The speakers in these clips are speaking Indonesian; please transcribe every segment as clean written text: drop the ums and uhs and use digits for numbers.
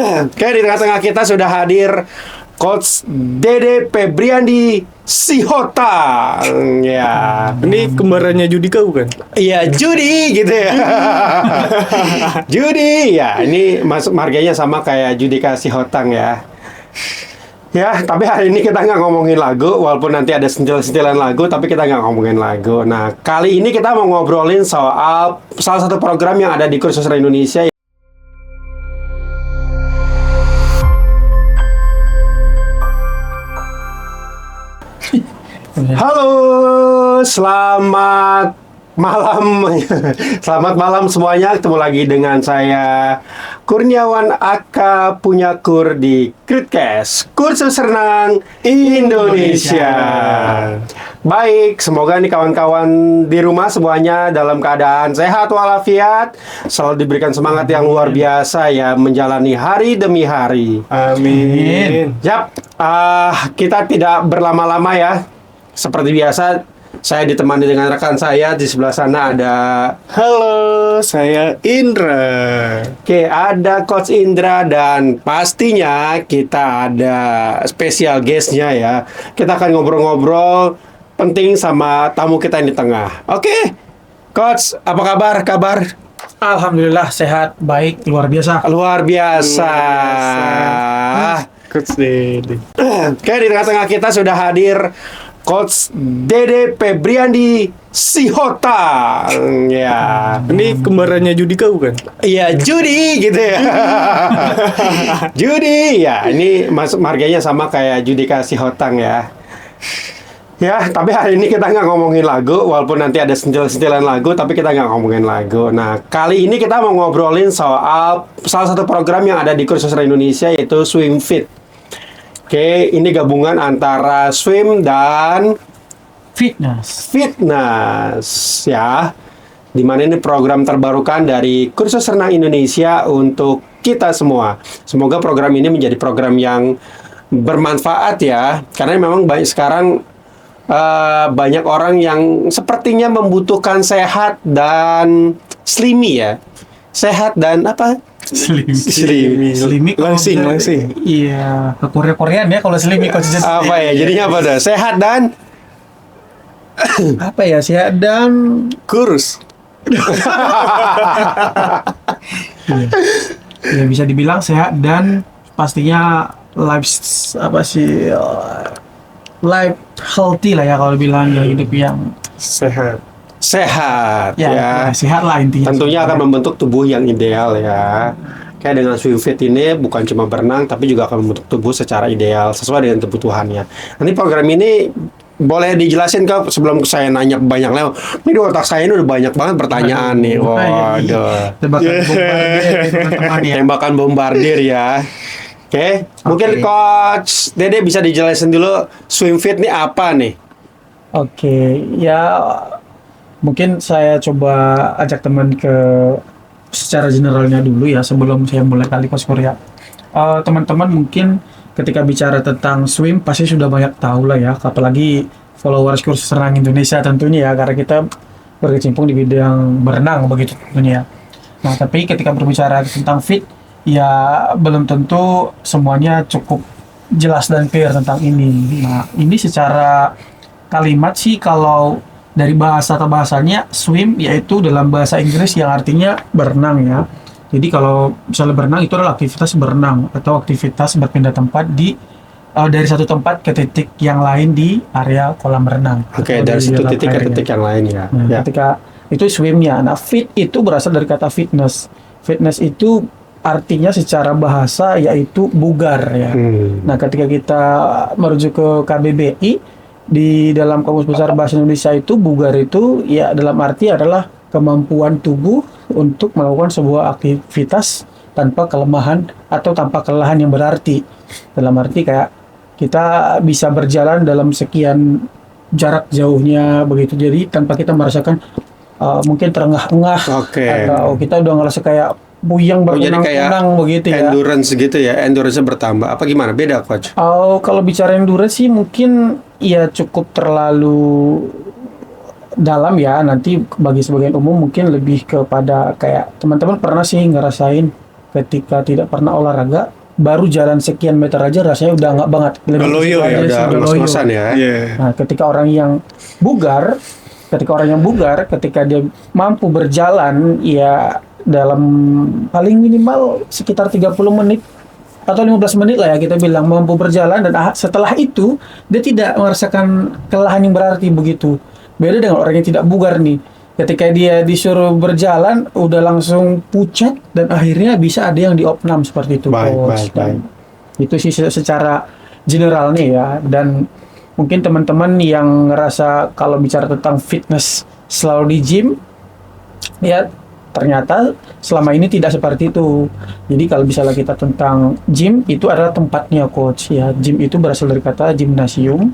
Oke, di tengah-tengah kita sudah hadir Coach Dede Febriandi Sihota. Ya. Ini kembarannya Judika bukan? Iya, Judi gitu ya. Judi ya, ini masuk marganya sama kayak Judika Sihotang ya. Ya, tapi hari ini kita nggak ngomongin lagu, walaupun nanti ada sentilan-sentilan lagu, tapi kita nggak ngomongin lagu. Nah, kali ini kita mau ngobrolin soal salah satu program yang ada di Kursus Sastra Indonesia. Halo, selamat malam. Selamat malam semuanya. Ketemu lagi dengan saya Kurniawan Aka punya Kur di Kritcast Kursus Renang Indonesia. Baik, semoga nih kawan-kawan di rumah semuanya dalam keadaan sehat walafiat, selalu diberikan semangat yang luar biasa ya menjalani hari demi hari. Amin. Yap, kita tidak berlama-lama ya. Seperti biasa, saya ditemani dengan rekan saya. Di sebelah sana ada... Halo, saya Indra. Oke, ada Coach Indra. Dan pastinya kita ada spesial guest-nya ya. Kita akan ngobrol-ngobrol penting sama tamu kita yang di tengah. Oke, Coach, apa kabar? Alhamdulillah sehat, baik, luar biasa. Luar biasa. Coach Dede. Oke, di tengah-tengah kita sudah hadir Coach Dede Febriandi Sihota. Ya. Ini kembarannya Judika bukan? Iya, Judi gitu ya. Judi ya, ini masuk marganya sama kayak Judika Sihotang ya. Ya, tapi hari ini kita nggak ngomongin lagu, walaupun nanti ada sentilan-sentilan lagu, tapi kita nggak ngomongin lagu. Nah, kali ini kita mau ngobrolin soal salah satu program yang ada di Kursus Sastra Indonesia, yaitu Swim Fit. Oke, ini gabungan antara swim dan Fitness ya. Dimana ini program terbarukan dari Kursus Renang Indonesia untuk kita semua. Semoga program ini menjadi program yang bermanfaat ya, karena memang sekarang banyak orang yang sepertinya membutuhkan sehat dan slimy ya. Sehat dan apa? Slimy Langsing. Iya, ke Korean ya kalau slimy kalau Apa ya? Jadinya apa dah? Sehat dan apa ya, sehat dan Kurus. ya bisa dibilang sehat dan pastinya life healthy lah ya kalau bilang ya, hidup yang sehat ya. Sehat lah intinya. Tentunya akan membentuk tubuh yang ideal ya. Kayak dengan Swim Fit ini bukan cuma berenang, tapi juga akan membentuk tubuh secara ideal sesuai dengan kebutuhannya. Nanti program ini boleh dijelasin Kak sebelum saya nanya banyak lewat. Ini di otak saya ini udah banyak banget pertanyaan nih. Waduh. Tembakan bombardir ya. Oke, mungkin Coach Dede bisa dijelasin dulu Swim Fit ini apa nih? Oke, ya mungkin saya coba ajak teman ke secara generalnya dulu ya sebelum saya mulai kali Coach Korea. Teman-teman mungkin ketika bicara tentang swim pasti sudah banyak tahu lah ya, apalagi followers Kursus Renang Indonesia tentunya ya, karena kita berkecimpung di bidang berenang begitu tentunya. Nah, tapi ketika berbicara tentang fit, ya belum tentu semuanya cukup jelas dan clear tentang ini. Nah, ini secara kalimat sih kalau dari bahasa atau bahasanya swim yaitu dalam bahasa Inggris yang artinya berenang ya. Jadi kalau misalnya berenang itu adalah aktivitas berenang atau aktivitas berpindah tempat dari satu tempat ke titik yang lain di area kolam renang. Oke, dari satu titik ke titik yang lain ya. Nah, ketika itu swimnya. Nah, fit itu berasal dari kata fitness. Fitness itu artinya secara bahasa yaitu bugar ya. Nah, ketika kita merujuk ke KBBI di dalam Kamus Besar Bahasa Indonesia itu bugar itu ya dalam arti adalah kemampuan tubuh untuk melakukan sebuah aktivitas tanpa kelemahan atau tanpa kelelahan yang berarti. Dalam arti kayak kita bisa berjalan dalam sekian jarak jauhnya begitu, jadi tanpa kita merasakan mungkin terengah-engah atau kita udah ngerasa kayak buyang berenang-renang begitu ya. Endurance gitu ya, endurance-nya bertambah. Apa gimana? Beda, Coach? Kalau bicara endurance sih mungkin ya cukup terlalu dalam ya. Nanti bagi sebagian umum mungkin lebih kepada kayak teman-teman pernah sih ngerasain ketika tidak pernah olahraga, baru jalan sekian meter aja rasanya udah nggak banget. Lebih Loyo ke situ ya, aja Udah sih, udah loyo. ngos-ngosan ya. Iya. Nah, ketika orang yang bugar, ketika dia mampu berjalan ya dalam paling minimal sekitar 30 menit atau 15 menit lah ya kita bilang mampu berjalan, dan setelah itu dia tidak merasakan kelelahan yang berarti begitu. Beda dengan orang yang tidak bugar nih. Ketika dia disuruh berjalan udah langsung pucat dan akhirnya bisa ada yang diopnam seperti itu. Baik, Coach. baik, Dan baik. itu sih secara general nih ya. Dan mungkin teman-teman yang ngerasa kalau bicara tentang fitness selalu di gym, ya ternyata selama ini tidak seperti itu. Jadi kalau misalnya kita tentang gym, itu adalah tempatnya coach ya. Gym itu berasal dari kata gymnasium,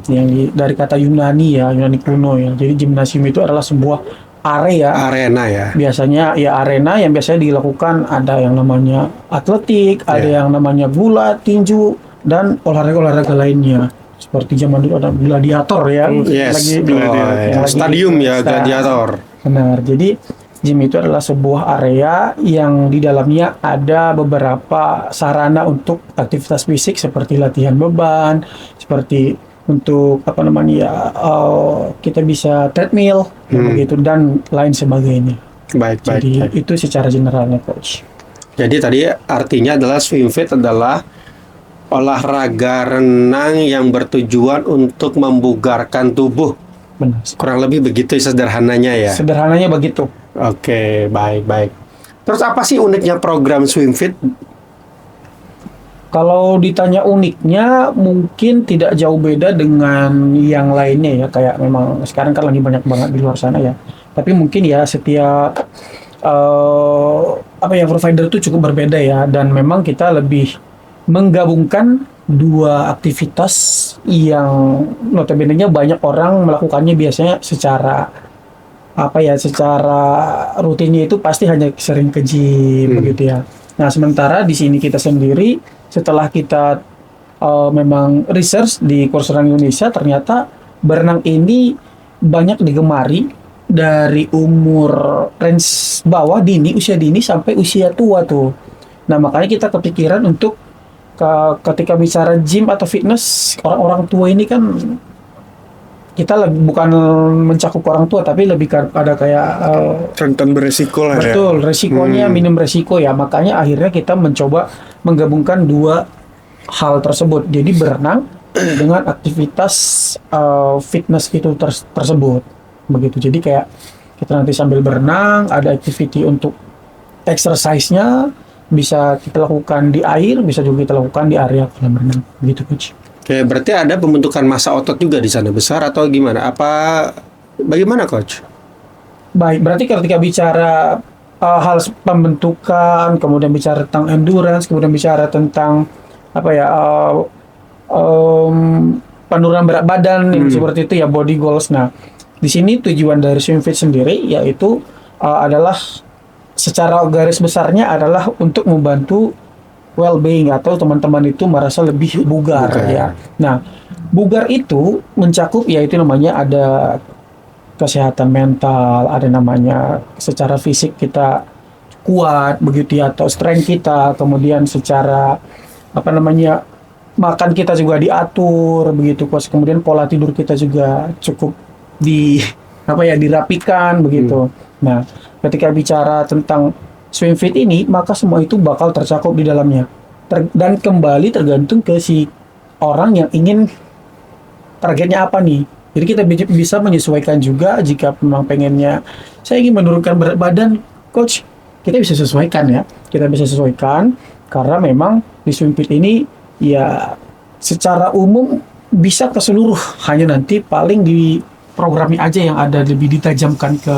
yang dari kata Yunani ya, Yunani kuno ya. Jadi gymnasium itu adalah sebuah area. Arena ya. Biasanya ya arena yang biasanya dilakukan ada yang namanya atletik, ada Ya. yang namanya gulat, tinju, dan olahraga-olahraga lainnya. Seperti zaman dulu ada gladiator ya. Yes. Lagi Ya. Stadium ya, gladiator. Benar. Jadi gym itu adalah sebuah area yang di dalamnya ada beberapa sarana untuk aktivitas fisik seperti latihan beban, seperti untuk apa namanya ya, kita bisa treadmill begitu dan lain sebagainya. Baik, baik, Jadi baik. itu secara generalnya coach. Jadi tadi artinya adalah swim fit adalah olahraga renang yang bertujuan untuk membugarkan tubuh. Benar. Kurang lebih begitu sederhananya ya. Sederhananya begitu. Oke, baik, baik. Terus apa sih uniknya program swim fit? Kalau ditanya uniknya, mungkin tidak jauh beda dengan yang lainnya ya. Kayak memang sekarang kan lagi banyak banget di luar sana ya. Tapi mungkin ya setiap apa ya provider itu cukup berbeda ya. Dan memang kita lebih menggabungkan dua aktivitas yang notabene-nya banyak orang melakukannya biasanya secara secara rutinnya itu pasti hanya sering ke gym begitu ya. Nah, sementara di sini kita sendiri setelah kita memang research di Kurs Renang Indonesia, ternyata berenang ini banyak digemari dari umur range bawah dini, usia dini sampai usia tua tuh. Nah, makanya kita kepikiran untuk ketika bicara gym atau fitness, orang-orang tua ini kan kita bukan mencakup orang tua, tapi lebih pada kayak Rentan beresiko lah ya. betul, resikonya minim resiko ya. Makanya akhirnya kita mencoba menggabungkan dua hal tersebut. Jadi berenang dengan aktivitas fitness itu tersebut. Begitu. Jadi kayak kita nanti sambil berenang, ada activity untuk exercise-nya, bisa kita lakukan di air, bisa juga kita lakukan di area kolam renang. Begitu, coach. Oke, berarti ada pembentukan massa otot juga di sana besar atau gimana? Bagaimana coach? Baik, berarti ketika bicara hal pembentukan, kemudian bicara tentang endurance, kemudian bicara tentang penurunan berat badan yang seperti itu ya, body goals. Nah, di sini tujuan dari swim fit sendiri yaitu adalah secara garis besarnya adalah untuk membantu well-being atau teman-teman itu merasa lebih bugar ya. Nah, bugar itu mencakup yaitu namanya ada kesehatan mental, ada namanya secara fisik kita kuat begitu ya, atau strength kita, kemudian secara makan kita juga diatur begitu, kemudian pola tidur kita juga cukup dirapikan begitu. Nah, ketika bicara tentang swim fit ini, maka semua itu bakal tercakup di dalamnya. Dan kembali tergantung ke si orang yang ingin targetnya apa nih. Jadi kita bisa menyesuaikan juga jika memang pengennya saya ingin menurunkan berat badan, coach, kita bisa sesuaikan ya. Kita bisa sesuaikan karena memang di swim fit ini ya secara umum bisa ke seluruh, hanya nanti paling di programnya aja yang ada lebih ditajamkan ke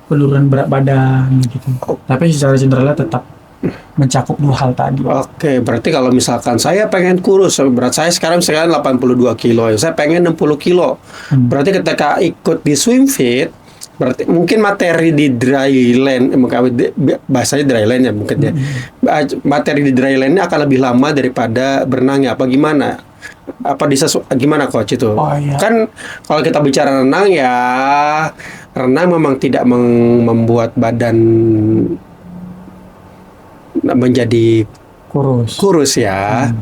penurunan berat badan gitu. Tapi secara generalnya tetap mencakup dua hal tadi. Oke, berarti kalau misalkan saya pengen kurus, berat saya sekarang 82 kilo, saya pengen 60 kilo. Berarti ketika ikut di swim fit, berarti mungkin materi di dry land, bahasanya dry land ya mungkin ya. Materi di dry land-nya akan lebih lama daripada berenangnya, apa gimana? Gimana coach itu? Oh, iya. Kan kalau kita bicara renang ya, renang memang tidak membuat badan menjadi kurus ya.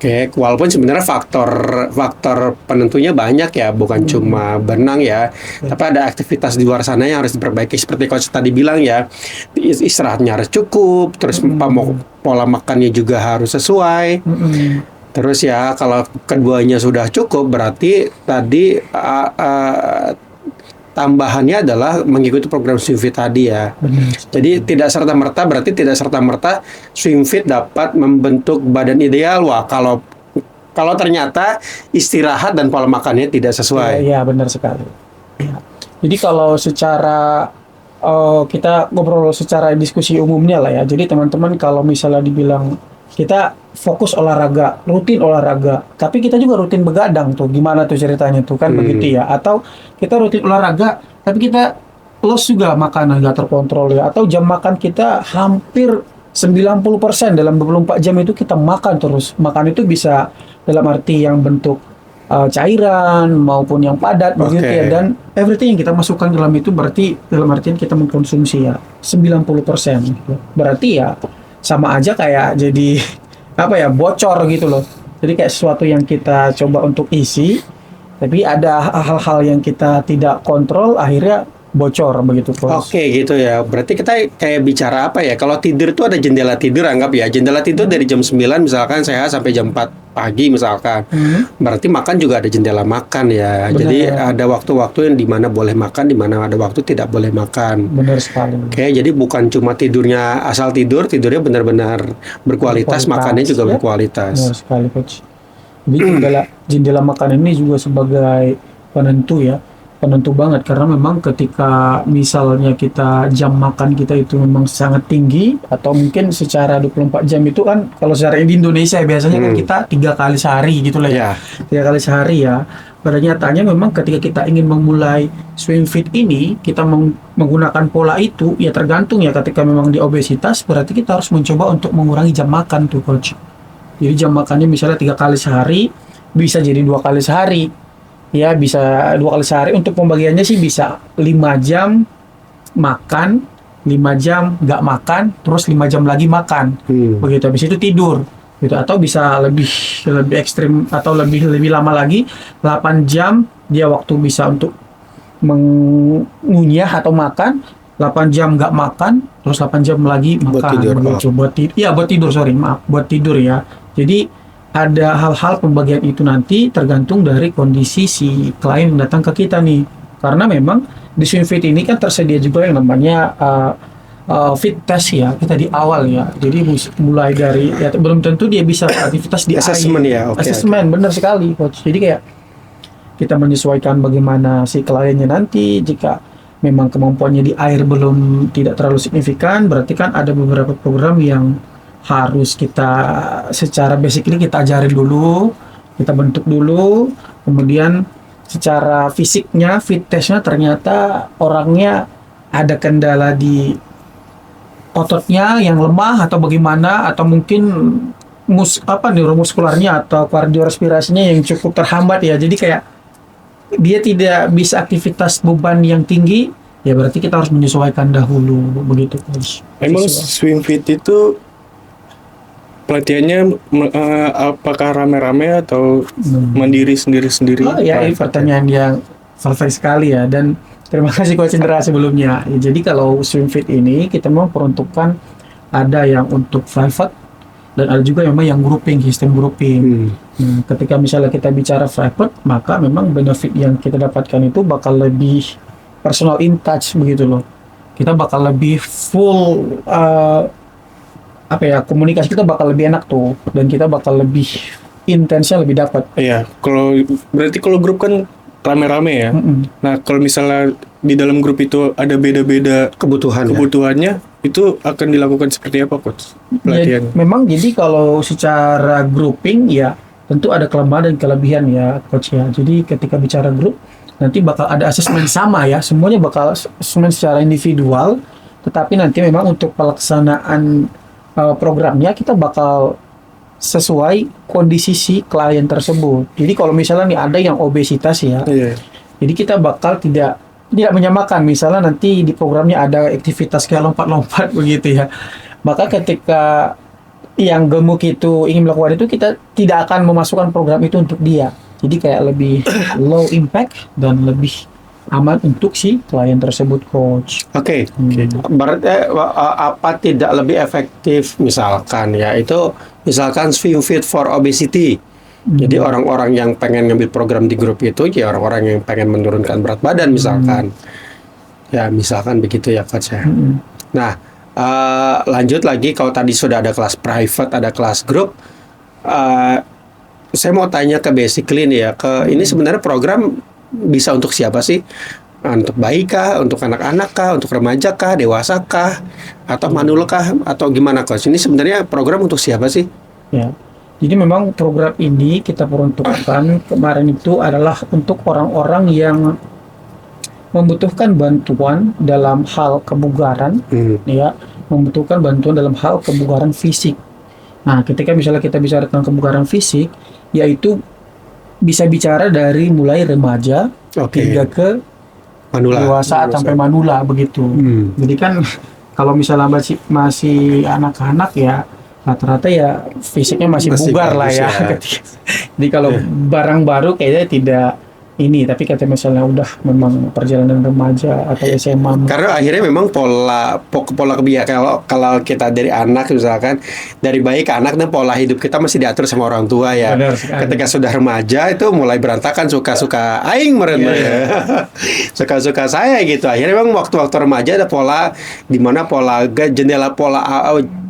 Oke, walaupun sebenarnya faktor penentunya banyak ya, bukan cuma berenang ya, tapi ada aktivitas di luar sana yang harus diperbaiki seperti coach tadi bilang ya, istirahatnya harus cukup, terus pola makannya juga harus sesuai. Terus ya kalau keduanya sudah cukup, berarti tadi tambahannya adalah mengikuti program SwimFit tadi ya. Jadi tidak serta-merta SwimFit dapat membentuk badan ideal. Wah, kalau ternyata istirahat dan pola makannya tidak sesuai. Iya, benar sekali. Ya. Jadi kalau secara kita ngobrol secara diskusi umumnya lah ya. Jadi teman-teman kalau misalnya dibilang kita fokus rutin olahraga, tapi kita juga rutin begadang tuh. Gimana tuh ceritanya tuh kan begitu ya? Atau kita rutin olahraga, tapi kita loss juga makanan nggak terkontrol ya? Atau jam makan kita hampir 90% dalam 24 jam itu kita makan terus. Makan itu bisa dalam arti yang bentuk cairan maupun yang padat begitu ya. Dan everything yang kita masukkan dalam itu berarti dalam artian kita mengkonsumsi ya 90%. Berarti ya sama aja kayak jadi bocor gitu loh. Jadi kayak sesuatu yang kita coba untuk isi, tapi ada hal-hal yang kita tidak kontrol, akhirnya bocor begitu, Coach. Oke, gitu ya. Berarti kita kayak bicara apa ya? Kalau tidur itu ada jendela tidur, anggap ya. Jendela tidur dari jam 9 misalkan saya sampai jam 4 pagi misalkan. Berarti makan juga ada jendela makan ya. Benar. Jadi ada waktu-waktu yang dimana boleh makan, dimana ada waktu tidak boleh makan. Benar sekali. Oke, jadi bukan cuma tidurnya asal tidurnya benar-benar berkualitas, makannya juga berkualitas. Benar sekali, Coach. Jadi jendela makan ini juga sebagai penentu banget, karena memang ketika misalnya jam makan kita itu memang sangat tinggi, atau mungkin secara 24 jam itu kan kalau secara di Indonesia biasanya kan kita 3 kali sehari gitu lah ya. 3 kali sehari ya. Pada nyatanya memang ketika kita ingin memulai SwimFit ini, kita menggunakan pola itu ya tergantung ya. Ketika memang di obesitas, berarti kita harus mencoba untuk mengurangi jam makan tuh, Coach. Jadi jam makannya misalnya 3 kali sehari, bisa jadi 2 kali sehari. Ya, bisa 2 kali sehari. Untuk pembagiannya sih bisa 5 jam makan, 5 jam nggak makan, terus 5 jam lagi makan. Begitu, habis itu tidur. Gitu. Atau bisa lebih ekstrim atau lebih lama lagi, 8 jam dia waktu bisa untuk mengunyah atau makan, 8 jam nggak makan, terus 8 jam lagi makan. Buat tidur ya. Jadi ada hal-hal pembagian itu nanti tergantung dari kondisi si klien yang datang ke kita nih. Karena memang di SwimFit ini kan tersedia juga yang namanya fit test ya, kita di awal ya. Jadi mulai dari ya, belum tentu dia bisa aktivitas di assessment air. Ya, Assessment, benar sekali, Coach. Jadi kayak kita menyesuaikan bagaimana si kliennya nanti. Jika memang kemampuannya di air tidak terlalu signifikan, berarti kan ada beberapa program yang harus kita secara basic ini kita ajarin dulu, kita bentuk dulu, kemudian secara fisiknya, fit testnya ternyata orangnya ada kendala di ototnya yang lemah atau bagaimana, atau mungkin neuromuskularnya atau kardiorespirasinya yang cukup terhambat ya. Jadi kayak dia tidak bisa aktivitas beban yang tinggi, ya berarti kita harus menyesuaikan dahulu begitu, Coach. Emang SwimFit itu pelatihannya apakah rame-rame atau mandiri sendiri-sendiri? Oh ya, ini pertanyaan yang perfect sekali ya, dan terima kasih Coach Indra sebelumnya. Ya, jadi kalau SwimFit ini kita memang peruntukan ada yang untuk private dan ada juga memang yang sistem grouping. Nah, ketika misalnya kita bicara private, maka memang benefit yang kita dapatkan itu bakal lebih personal in touch begitu loh. Kita bakal lebih full komunikasi kita bakal lebih enak tuh, dan kita bakal lebih intensnya lebih dapat. Iya, berarti kalau grup kan rame-rame ya. Nah, kalau misalnya di dalam grup itu ada beda-beda kebutuhannya, itu akan dilakukan seperti apa, Coach? Pelatihan. Ya, memang jadi kalau secara grouping ya tentu ada kelemahan dan kelebihan ya, Coach ya. Jadi ketika bicara grup nanti bakal ada asesmen sama ya, semuanya bakal asesmen secara individual, tetapi nanti memang untuk pelaksanaan programnya kita bakal sesuai kondisi si klien tersebut. Jadi kalau misalnya nih ada yang obesitas ya, jadi kita bakal tidak menyamakan. Misalnya nanti di programnya ada aktivitas kayak lompat-lompat begitu ya. Maka ketika yang gemuk itu ingin melakukan itu, kita tidak akan memasukkan program itu untuk dia. Jadi kayak lebih low impact dan lebih aman untuk si klien tersebut, coach. Oke. Berarti apa tidak lebih efektif misalkan ya itu misalkan Swim Fit for Obesity. Jadi orang-orang yang pengen ngambil program di grup itu ya orang-orang yang pengen menurunkan berat badan misalkan. Ya misalkan begitu ya coach ya. Nah, lanjut lagi kalau tadi sudah ada kelas private, ada kelas grup. Saya mau tanya ke basically nih ya, ini sebenarnya program bisa untuk siapa sih? Untuk bayi kah, untuk anak-anak kah, untuk remaja kah, dewasa kah, atau manula kah, atau gimana coach? Ini sebenarnya program untuk siapa sih? Ya, jadi memang program ini kita peruntukkan kemarin itu adalah untuk orang-orang yang membutuhkan bantuan dalam hal kebugaran, ya, membutuhkan bantuan dalam hal kebugaran fisik. Nah, ketika misalnya kita bicara tentang kebugaran fisik, yaitu bisa bicara dari mulai remaja hingga ke dewasa sampai manula begitu. Jadi kan kalau misalnya masih anak-anak ya rata-rata ya fisiknya masih bugar lah ya. Jadi kalau barang baru kayaknya tidak ini, tapi kata misalnya udah memang perjalanan remaja atau SMA. Karena akhirnya memang pola kebiasaan kalau kita dari anak misalkan dari bayi ke anak dan pola hidup kita masih diatur sama orang tua ya. Ketika sudah remaja itu mulai berantakan, suka-suka aing meren suka-suka saya gitu. Akhirnya memang waktu-waktu remaja ada pola di mana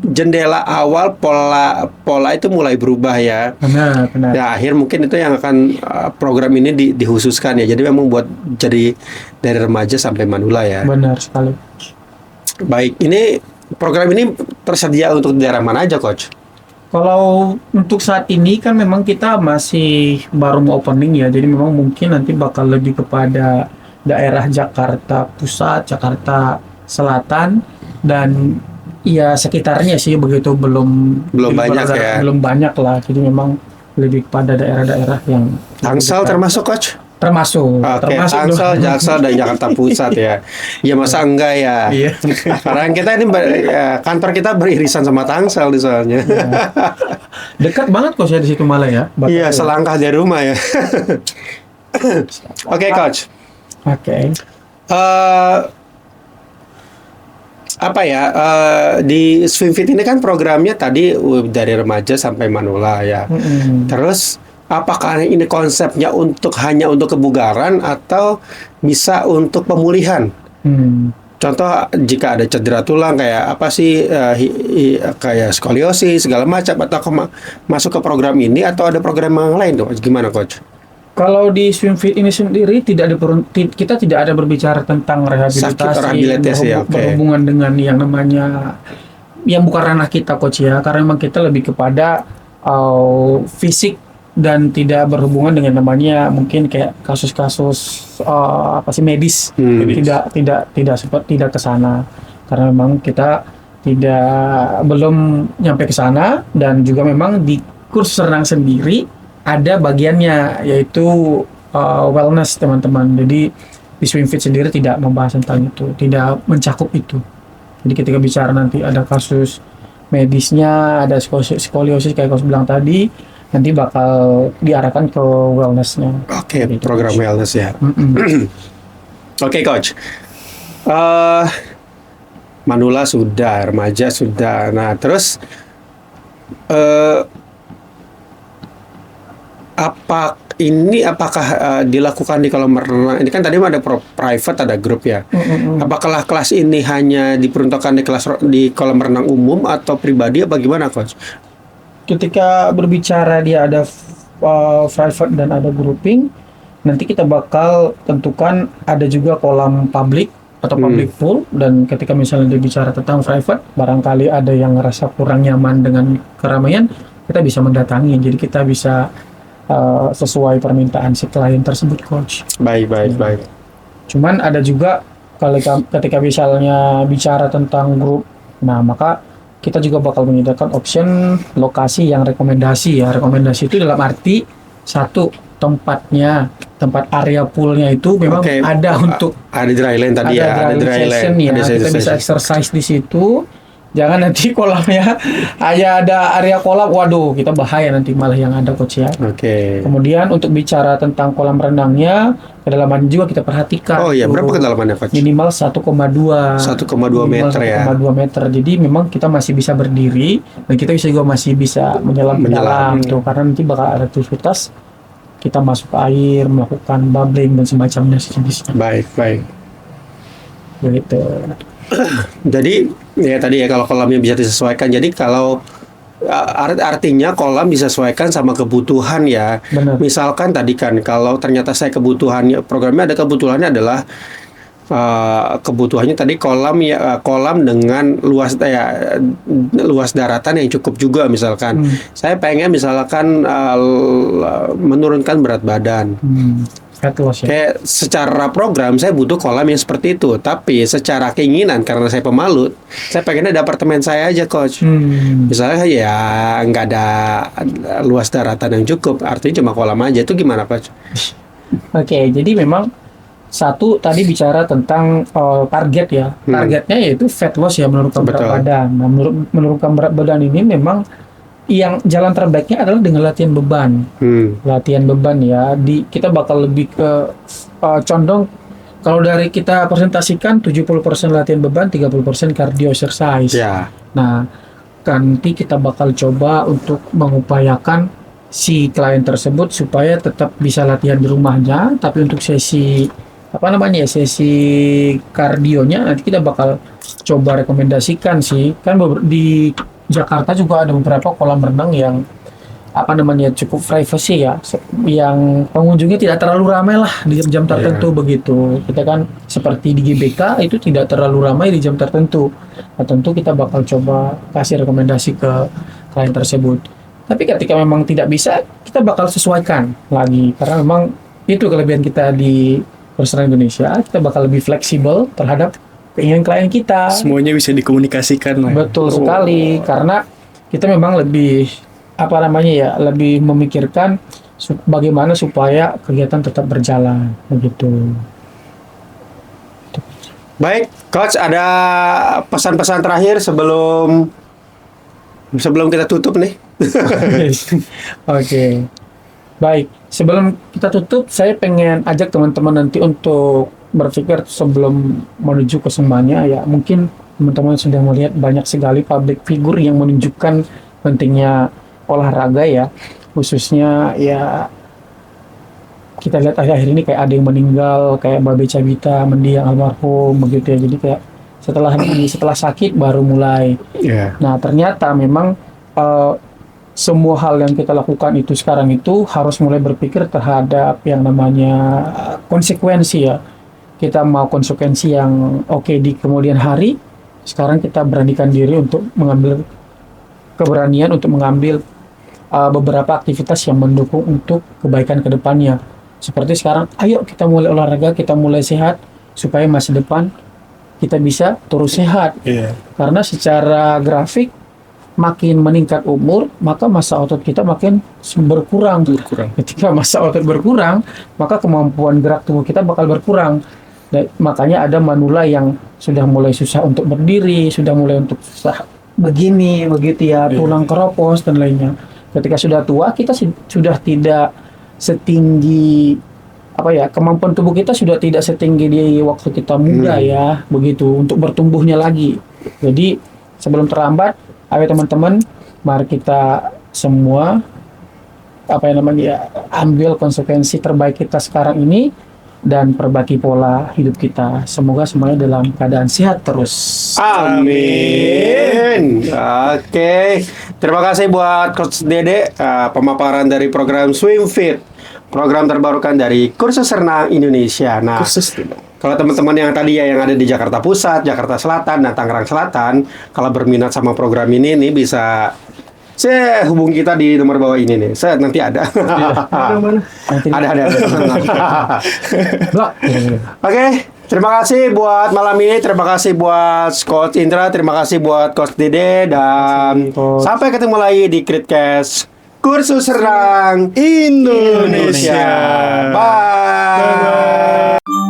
jendela awal pola itu mulai berubah ya. Benar. Ya akhir mungkin itu yang akan program ini dikhususkan ya. Jadi memang buat jadi dari remaja sampai manula ya. Benar sekali. Baik, ini program ini tersedia untuk daerah mana aja, coach? Kalau untuk saat ini kan memang kita masih baru mau opening ya. Jadi memang mungkin nanti bakal lebih kepada daerah Jakarta Pusat, Jakarta Selatan dan ya sekitarnya sih begitu, belum banyak ya. Belum banyak lah. Jadi memang lebih pada daerah-daerah yang Tangsel termasuk coach? Termasuk. Oke, Tangsel, Jaksel dan Jakarta Pusat ya. Ya masa enggak ya? Iya. Karena kita ini kantor kita beririsan sama Tangsel di soalnya. Ya. Dekat banget kok saya di situ malah ya. Iya, selangkah dari rumah ya. Oke, coach. Oke. Apa ya di Swim Fit ini kan programnya tadi dari remaja sampai manula ya. Terus apakah ini konsepnya hanya untuk kebugaran atau bisa untuk pemulihan? Contoh jika ada cedera tulang kayak apa sih kayak skoliosis segala macam, atau masuk ke program ini atau ada program yang lain tuh? Gimana coach? Kalau di Swim Fit ini sendiri kita tidak ada berbicara tentang rehabilitasi berhubungan dengan yang namanya yang bukan ranah kita coach ya, karena memang kita lebih kepada fisik dan tidak berhubungan dengan namanya mungkin kayak kasus-kasus medis. Tidak ke sana, karena memang kita belum nyampe ke sana. Dan juga memang di kurs renang sendiri ada bagiannya yaitu wellness teman-teman. Jadi di Swim Fit sendiri tidak membahas tentang itu, tidak mencakup itu. Jadi ketika bicara nanti ada kasus medisnya, ada skoliosis kayak coach bilang tadi, nanti bakal diarahkan ke wellnessnya. Oke, program wellness ya. Oke, coach. Manula sudah, remaja sudah. Nah, terus apakah dilakukan di kolam renang? Ini kan tadi ada private, ada grup ya. Apakah kelas ini hanya diperuntukkan di kolam renang umum atau pribadi, apa gimana, coach? Ketika berbicara dia ada private dan ada grouping, nanti kita bakal tentukan ada juga kolam public atau public pool. Dan ketika misalnya dia bicara tentang private, barangkali ada yang ngerasa kurang nyaman dengan keramaian, kita bisa mendatangi. Jadi kita bisa sesuai permintaan si klien tersebut, coach. Baik. Cuman ada juga ketika misalnya bicara tentang grup, nah maka kita juga bakal menyediakan option lokasi yang rekomendasi ya. Rekomendasi itu dalam arti tempat area poolnya itu memang ada untuk ada dry land tadi ada dry land session ya. Kita bisa exercise di situ. Jangan nanti kolamnya hanya ada area kolam, waduh kita bahaya nanti malah yang ada coach ya. Oke. Kemudian untuk bicara tentang kolam renangnya, kedalaman juga kita perhatikan. Oh iya, tuh. berapa kedalamannya coach? Minimal 1,2 1,2 meter ya. 1,2 meter. Jadi memang kita masih bisa berdiri dan kita bisa juga masih bisa menyelam ke dalam tuh, karena nanti bakal ada aktivitas kita masuk ke air, melakukan bubbling dan semacamnya sejenisnya. Baik. Begitu. Jadi ya tadi ya kalau kolamnya bisa disesuaikan. Jadi kalau artinya kolam disesuaikan sama kebutuhan ya. Benar. Misalkan tadi kan kalau ternyata saya kebutuhannya programnya ada kebutuhannya adalah kebutuhannya tadi kolam dengan luas daratan yang cukup juga misalkan. Saya pengen misalkan menurunkan berat badan. Fat loss ya. Kayak secara program saya butuh kolam yang seperti itu, tapi secara keinginan karena saya pemalu, saya pengennya di apartemen saya aja coach. Misalnya ya nggak ada luas daratan yang cukup, artinya cuma kolam aja. Itu gimana coach? Oke, jadi memang satu tadi bicara tentang target ya. Targetnya yaitu fat loss ya, menurunkan berat badan. Nah, menurunkan berat badan ini memang yang jalan terbaiknya adalah dengan latihan beban. Latihan beban ya. Kita bakal lebih ke condong kalau dari kita presentasikan 70% latihan beban, 30% cardio exercise. Ya. Nah, nanti kita bakal coba untuk mengupayakan si klien tersebut supaya tetap bisa latihan di rumahnya, tapi untuk sesi sesi kardionya nanti kita bakal coba rekomendasikan sih. Kan di Jakarta juga ada beberapa kolam renang yang cukup privacy ya, yang pengunjungnya tidak terlalu ramai lah di jam tertentu begitu. Kita kan seperti di GBK itu tidak terlalu ramai di jam tertentu. Nah, tentu kita bakal coba kasih rekomendasi ke klien tersebut. Tapi ketika memang tidak bisa, kita bakal sesuaikan lagi karena memang itu kelebihan kita di Course Indonesia. Kita bakal lebih fleksibel terhadap keinginan klien kita. Semuanya bisa dikomunikasikan lah. Betul sekali, karena kita memang lebih lebih memikirkan bagaimana supaya kegiatan tetap berjalan begitu. Baik, coach, ada pesan-pesan terakhir sebelum kita tutup nih. Oke. Baik, sebelum kita tutup, saya pengen ajak teman-teman nanti untuk berpikir sebelum menuju ke semuanya ya. Mungkin teman-teman sudah melihat banyak sekali public figure yang menunjukkan pentingnya olahraga ya. Khususnya ya kita lihat akhir-akhir ini kayak ada yang meninggal, kayak Mbak Beca Bita, mendiang almarhum begitu ya. Jadi kayak setelah sakit baru mulai. Nah, ternyata memang semua hal yang kita lakukan itu sekarang itu harus mulai berpikir terhadap yang namanya konsekuensi ya. Kita mau konsekuensi yang oke di kemudian hari, sekarang kita beranikan diri untuk mengambil keberanian untuk mengambil beberapa aktivitas yang mendukung untuk kebaikan ke depannya. Seperti sekarang, ayo kita mulai olahraga, kita mulai sehat supaya masa depan kita bisa terus sehat. Karena secara grafik makin meningkat umur, maka massa otot kita makin berkurang. Ketika massa otot berkurang, maka kemampuan gerak tubuh kita bakal berkurang. Dan makanya ada manula yang sudah mulai susah untuk berdiri, sudah mulai untuk susah begini, begitu ya, tulang keropos dan lainnya. Ketika sudah tua, kita sudah tidak setinggi kemampuan tubuh kita sudah tidak setinggi di waktu kita muda ya, begitu untuk bertumbuhnya lagi. Jadi sebelum terlambat, ayo teman-teman, mari kita semua ambil konsekuensi terbaik kita sekarang ini dan perbaiki pola hidup kita. Semoga semuanya dalam keadaan sehat terus. Amin. Oke. Terima kasih buat Coach Dede, pemaparan dari program Swim Fit, program terbarukan dari Kursus Renang Indonesia. Nah, kalau teman-teman yang tadi ya yang ada di Jakarta Pusat, Jakarta Selatan, dan Tangerang Selatan, kalau berminat sama program ini nih bisa hubungi kita di nomor bawah ini nih. Nanti ada. Ada. Oke, terima kasih buat malam ini. Terima kasih buat Coach Indra. Terima kasih buat Coach Dede. Dan sampai ketemu lagi di Critcast Kursus Renang Indonesia. Bye.